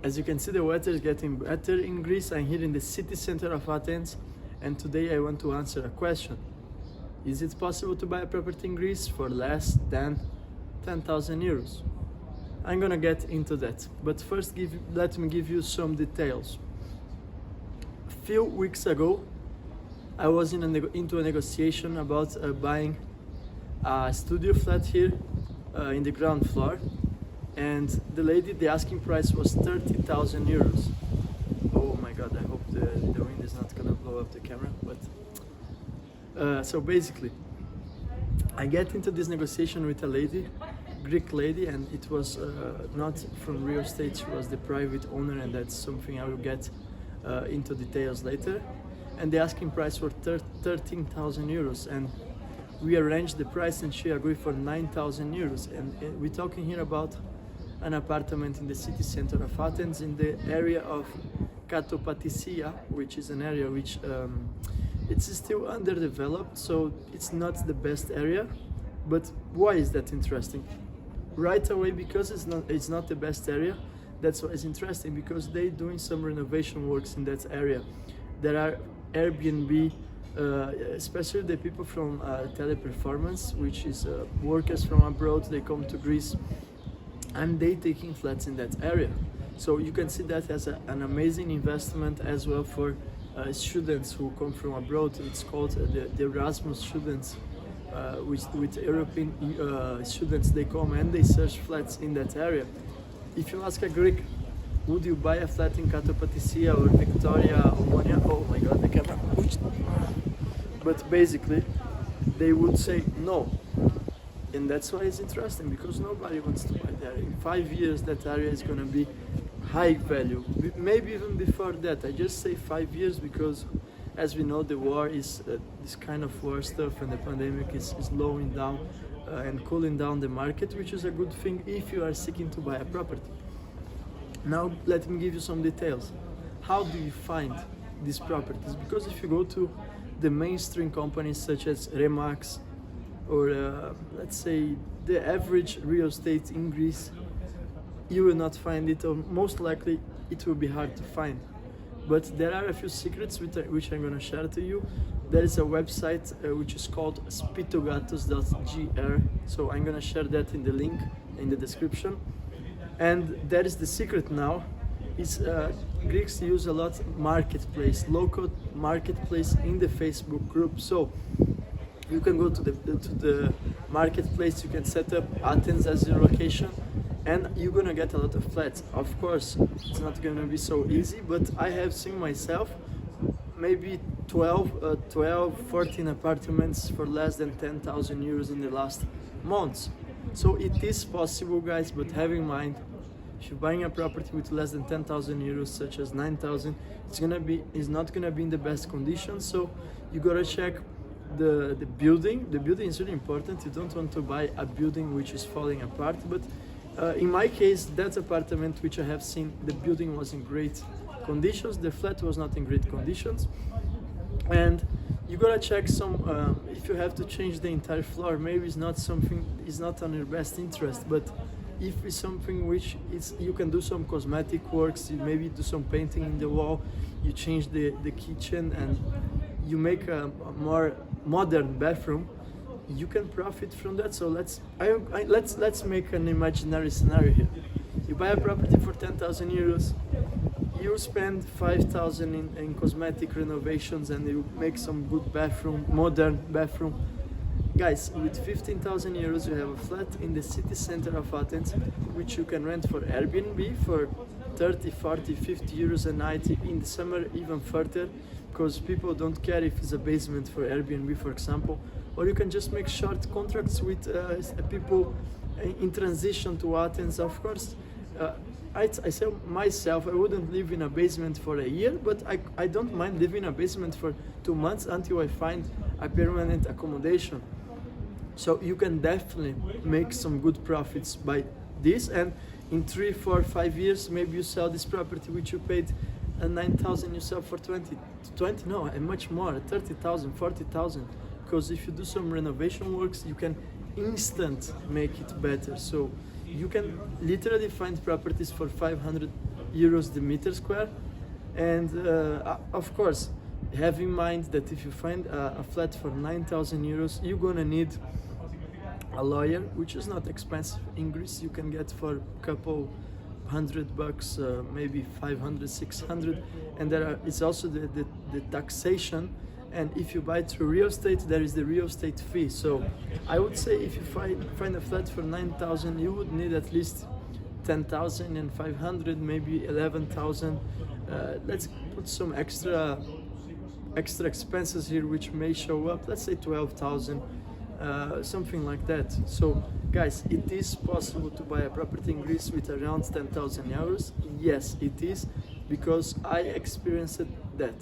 As you can see, the weather is getting better in Greece. I'm here in the city center of Athens, and today I want to answer a question. Is it possible to buy a property in Greece for less than 10,000 euros? I'm gonna get into that, but first let me give you some details. A few weeks ago, I was into a negotiation about buying a studio flat here in the ground floor, and the asking price was 30,000 euros. Oh my god, I hope the wind is not gonna blow up the camera, but so basically I get into this negotiation with a lady, Greek lady, and it was not from real estate, she was the private owner, and that's something I will get into details later. And the asking price was 13,000 euros, and we arranged the price and she agreed for 9,000 euros. And we're talking here about an apartment in the city center of Athens, in the area of Katopatisia, which is an area which it's still underdeveloped, so it's not the best area. But why is that interesting? Right away, because it's not the best area, that's why it's interesting, because they're doing some renovation works in that area. There are Airbnb, especially the people from Teleperformance, which is workers from abroad, they come to Greece and they taking flats in that area. So you can see that as an amazing investment as well for students who come from abroad. It's called the Erasmus students, with European students, they come and they search flats in that area. If you ask a Greek, would you buy a flat in Katopatisia or Victoria or Monia? Oh my god, the camera. But basically, they would say no. And that's why it's interesting, because nobody wants to buy there. In 5 years, that area is going to be high value. Maybe even before that. I just say 5 years because, as we know, the war is this kind of war stuff, and the pandemic is slowing down and cooling down the market, which is a good thing if you are seeking to buy a property. Now let me give you some details. How do you find these properties? Because if you go to the mainstream companies such as Remax or let's say the average real estate in Greece, you will not find it, or most likely it will be hard to find. But there are a few secrets which I'm going to share to you. There is a website which is called spitogatos.gr, so I'm going to share that in the link in the description. And that is the secret now, is Greeks use a lot marketplace, local marketplace in the Facebook group. So you can go to the marketplace, you can set up Athens as your location, and you're gonna get a lot of flats. Of course, it's not gonna be so easy, but I have seen myself maybe 14 apartments for less than 10,000 euros in the last months. So it is possible, guys, but have in mind, if you're buying a property with less than 10,000 euros, such as 9,000, it's not gonna be in the best condition. So you gotta check the building. The building is really important. You don't want to buy a building which is falling apart. But in my case, that apartment which I have seen, the building was in great conditions. The flat was not in great conditions, and you gotta check some. If you have to change the entire floor, maybe it's not on your best interest. But if it's something which you can do some cosmetic works, you maybe do some painting in the wall, you change the kitchen, and you make a more modern bathroom, you can profit from that. So let's make an imaginary scenario here. You buy a property for 10,000 euros. You spend 5,000 in cosmetic renovations, and you make some good bathroom, modern bathroom. Guys, with 15,000 euros, you have a flat in the city center of Athens, which you can rent for Airbnb for 30, 40, 50 euros a night, in the summer even further, because people don't care if it's a basement for Airbnb, for example. Or you can just make short contracts with people in transition to Athens. Of course, I say myself, I wouldn't live in a basement for a year, but I don't mind living in a basement for 2 months until I find a permanent accommodation. So you can definitely make some good profits by this, and in 3, 4, 5 years, maybe you sell this property which you paid 9,000, you sell for 20, no, and much more, 30,000, 40,000. Because if you do some renovation works, you can instant make it better. So you can literally find properties for 500 euros the meter square. And of course, have in mind that if you find a flat for 9,000 euros, you're gonna need a lawyer, which is not expensive. In Greece, you can get for a couple $100, maybe 500, 600. And it's also the taxation. And if you buy through real estate, there is the real estate fee. So I would say if you find a flat for 9,000, you would need at least 10,500, maybe 11,000. Let's put some extra expenses here, which may show up. Let's say 12,000, something like that. So, guys, it is possible to buy a property in Greece with around 10,000 euros. Yes, it is, because I experienced that.